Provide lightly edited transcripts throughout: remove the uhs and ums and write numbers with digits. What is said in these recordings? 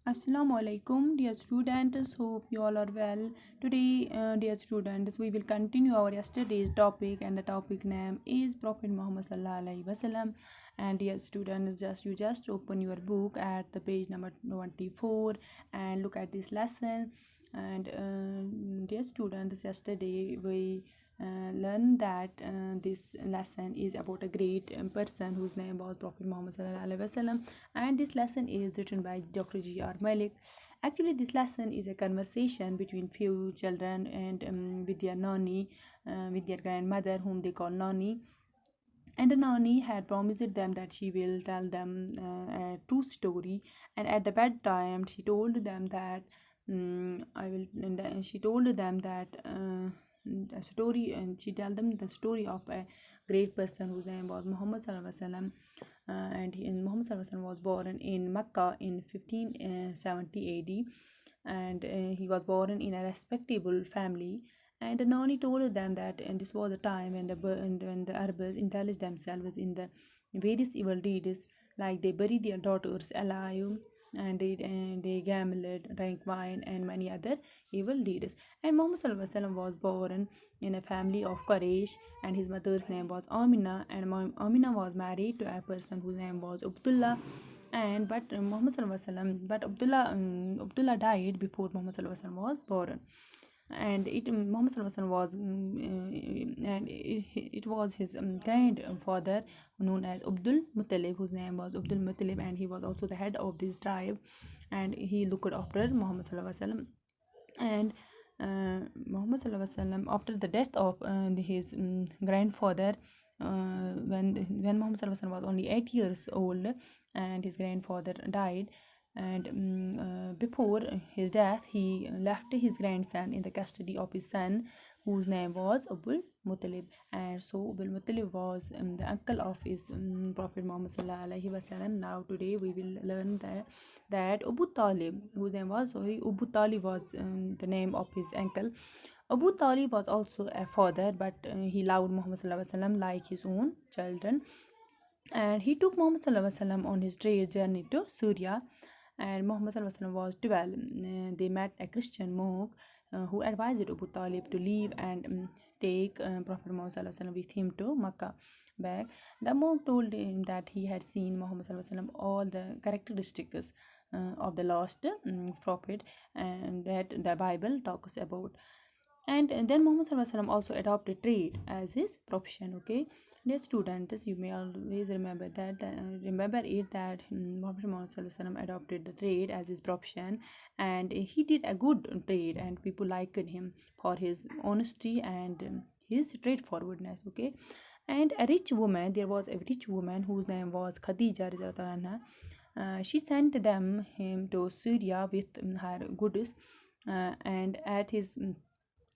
Assalamu alaikum, dear students. Hope you all are well. Today, dear students, we will continue our yesterday's topic, and the topic name is Prophet Muhammad sallallahu alaihi wasallam. And dear students, just open your book at the page number 24 and look at this lesson. And dear students, yesterday we learned that this lesson is about a great person whose name was Prophet Muhammad sallallahu alaihi wasallam, and this lesson is written by Dr. G.R. Malik. Actually, this lesson is a conversation between few children and with their nani, with their grandmother, whom they call nani. And the nani had promised them that she will tell them a true story. And at the bedtime, she told them that I will. And she told them that. A story, and she told them the story of a great person whose name was Muhammad sallallahu alaihi wasallam, Muhammad sallallahu alaihi wasallam was born in Mecca in 1570 AD, and he was born in a respectable family. And the Nani told them that, and this was the time when when the Arabs indulged themselves in the various evil deeds, like they buried their daughters alive, and they gambled, drank wine, and many other evil deeds. And Muhammad sallallahu alaihi wasallam was born in a family of Quraysh, and his mother's name was Amina, and Amina was married to a person whose name was Abdullah. And but Muhammad sallallahu alaihi wasallam, but Abdullah died before Muhammad sallallahu alaihi wasallam was born. And Muhammad sallallahu alaihi wasallam was and it was his grandfather known as Abdul Muttalib, whose name was Abdul Muttalib, and he was also the head of this tribe, and he looked after Muhammad sallallahu alaihi wasallam. And Muhammad sallallahu alaihi wasallam, after the death of his grandfather, when Muhammad sallallahu alaihi wasallam was only 8 years old, and his grandfather died, and before his death he left his grandson in the custody of his son, whose name was Abul Muttalib. And so Abul Muttalib was the uncle of his Prophet Muhammad sallallahu alaihi wasallam. Now today we will learn that Abu Talib, whose name was Abu Talib, was the name of his uncle. Abu Talib was also a father, but he loved Muhammad sallallahu alaihi wasallam like his own children, and he took Muhammad sallallahu alaihi wasallam on his trade journey to Syria. And Muhammad sallallahu alaihi wasallam was 12. They met a Christian monk who advised Abu Talib to leave and take Prophet Muhammad sallallahu alaihi wasallam with him to Makkah back. The monk told him that he had seen Muhammad sallallahu alaihi wasallam all the characteristics of the last prophet, and that the Bible talks about. And then Muhammad sallallahu alaihi wasallam also adopted trade as his profession. Okay, dear students, you may always remember that remember it that Muhammad sallallahu alaihi wasallam adopted the trade as his profession, and he did a good trade, and people liked him for his honesty and his straightforwardness. Okay, and there was a rich woman whose name was Khadija radhiyallahu anha. She sent him to Syria with her goods, and at his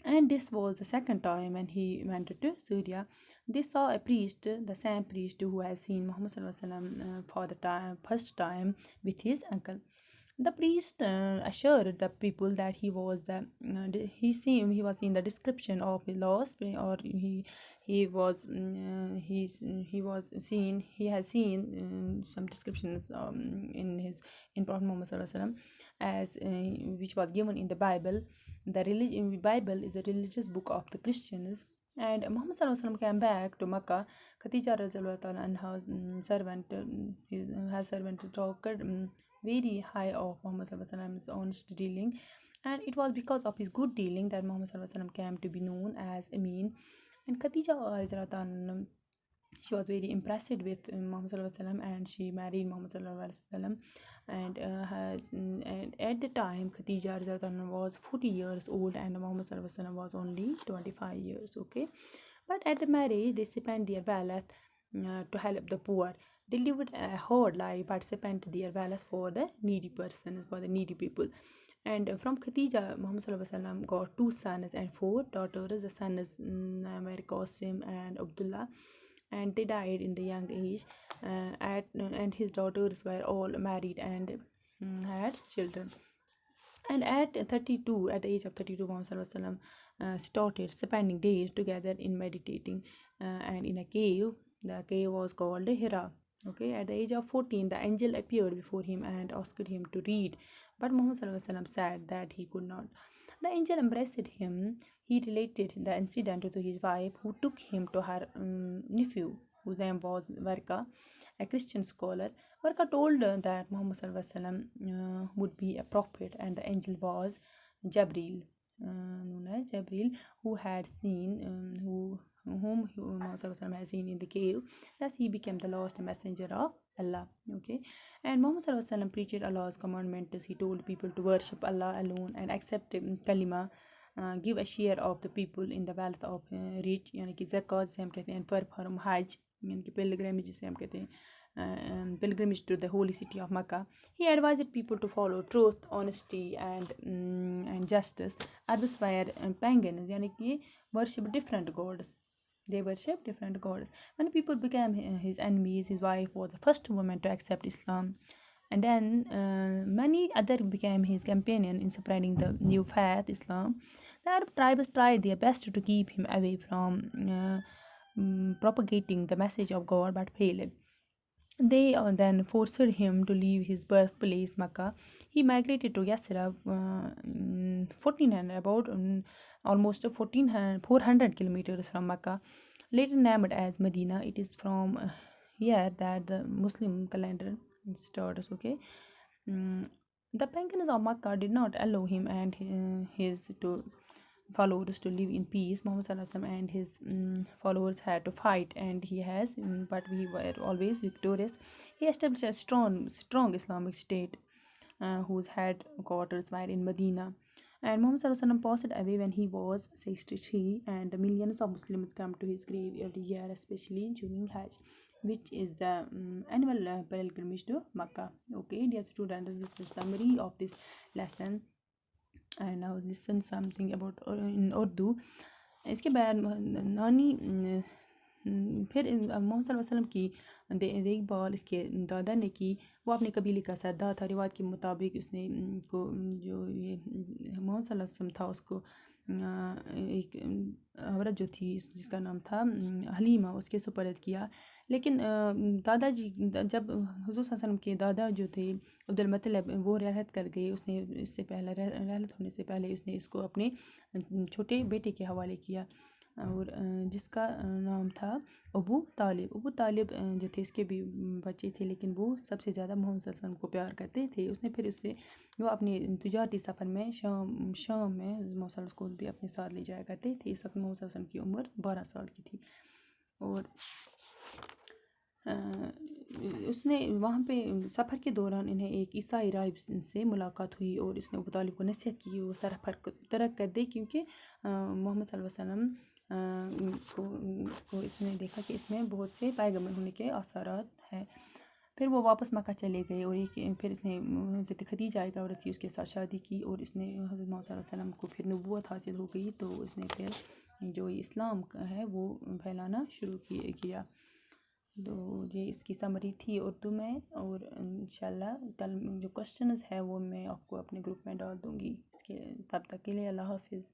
and this was the second time when he went to Syria. They saw a priest, the same priest who has seen Muhammad sallallahu alaihi wasallam for the first time with his uncle. The priest assured the people that he was in the description of the lost, or he was he has seen some descriptions in Prophet Muhammad sallallahu alaihi wasallam, as which was given in the Bible. The Bible is a religious book of the Christians. And Muhammad sallallahu alaihi wasallam came back to Makkah. Khadija radhiyallahu and her servant talked very high of Muhammad sallallahu alaihi wasallam's honest dealing, and it was because of his good dealing that Muhammad sallallahu alaihi wasallam came to be known as Amin. And Khadija radhiyallahu anha, she was very impressed with Muhammad sallallahu alaihi wasallam, and she married Muhammad sallallahu alaihi wasallam. And at the time Khadija radhiyallahu anha was 40 years old, and Muhammad sallallahu alaihi wasallam was only 25 years. Okay, but at the marriage they spent their wealth to help the poor. They lived a hard life but spent their wealth for the needy persons, for the needy people. And from Khadija, Muhammad sallallahu alaihi wasallam got two sons and four daughters. The sons were Qasim and Abdullah, and they died in the young age. And his daughters were all married and had children. And at the age of 32, Muhammad sallallahu alaihi wasallam started spending days together in meditating, and in a cave. The cave was called Hira. Okay, at the age of 14, the angel appeared before him and asked him to read, but Muhammad Sallallahu Alaihi Wasallam said that he could not. The angel embraced him. He related the incident to his wife, who took him to her nephew, whose name was Varka, a Christian scholar. Varka told that Muhammad Sallallahu Alaihi Wasallam would be a prophet, and the angel was Jabril, known as Jabril, who had seen whom Muhammad Sallallahu Alaihi Wasallam had seen in the cave. Thus, he became the last messenger of Allah. Okay, and Muhammad Sallallahu Alaihi Wasallam preached Allah's commandments. He told people to worship Allah alone and accept kalima, give a share of the people in the wealth of rich, यानी कि ज़कात से हम कहते हैं, perform hajj, यानी कि pilgrimage से हम कहते हैं, pilgrimage to the holy city of Makkah. He advised people to follow truth, honesty, and justice. Others were pagans, यानी कि worship different gods. They worship different gods. When people became his enemies, his wife was the first woman to accept Islam. And then many other became his companion in spreading the new faith, Islam. The Arab tribes tried their best to keep him away from propagating the message of God, but failed. They then forced him to leave his birthplace, Makkah. He migrated to Yasrib, 1400, about almost 400 kilometers from Makkah, later named as Medina. It is from here that the Muslim calendar starts. Okay, the pagans of Makkah did not allow him and his to followers to live in peace. Muhammad Sallallahu Alaihi Wasallam and his followers had to fight, and he has, but we were always victorious. He established a strong Islamic state, whose headquarters were in Medina. And Muhammad Sallallahu Alaihi Wasallam passed away when he was 63, and millions of Muslims come to his grave every year, especially during Hajj, which is the annual pilgrimage to Makkah. Okay, dear students, this is the summary of this lesson. And now listen something about in Urdu. इसके बाद नानी फिर मोहम्मद सल्लल्लाहु अलैहि वसल्लम की देखभाल इसके दादा ने की. वो अपने कबीले का सरदार था. रिवाज के मुताबिक उसने को जो ये मोहम्मद सल्लल्लाहु अलैहि वसल्लम था उसको एक औरत जो थी जिसका नाम था हलीमा, उसके सुपर्द किया. लेकिन दादाजी जब हुज़ूर सल्लल्लाहु अलैहि वसल्लम के दादा जो थे अब्दुल मतलब वो रहलत कर गए, उसने इससे पहले रहलत होने से पहले उसने इसको अपने छोटे बेटे के हवाले किया, और जिसका नाम था अबू तालिब. अबू तालिब जो थे इसके भी बच्चे थे, लेकिन वो सबसे ज़्यादा मोहम्मद सल्लल्लाहु अलैहि वसल्लम को प्यार करते थे. उसने फिर उससे वो अपने तिजारती सफ़र में शाम में मोहम्मद सल्लल्लाहु अलैहि वसल्लम को भी अपने साथ ले जाया करते थे. इस वक्त मोहम्मद सल्लल्लाहु अलैहि वसल्लम की उम्र 12 साल की थी. और उसने वहाँ पे सफ़र के दौरान इन्हें एक ईसाई राहिब से मुलाकात हुई, और इसने अबू तालिब को नसीहत की वो सफ़र को तरक कर दे, क्योंकि मोहम्मद सल्लल्लाहु अलैहि वसल्लम को इसने देखा कि इसमें बहुत से पैगंबर होने के आसारात हैं. फिर वो वापस मक्का चले गए, और फिर इसने हज़रत खदीजा एक औरत थी उसके साथ शादी की, और इसने हज़रत मोहम्मद सल्लल्लाहु अलैहि वसल्लम को फिर नबूवत हासिल हो गई. तो इसने फिर जो इस्लाम है वो फैलाना शुरू किया. तो ये इसकी समरी थी उर्दू में, और इंशाल्लाह कल जो क्वेश्चंस है वो मैं आपको अपने ग्रुप में डाल दूँगी. इसके तब तक के लिए अल्लाह हाफिज़.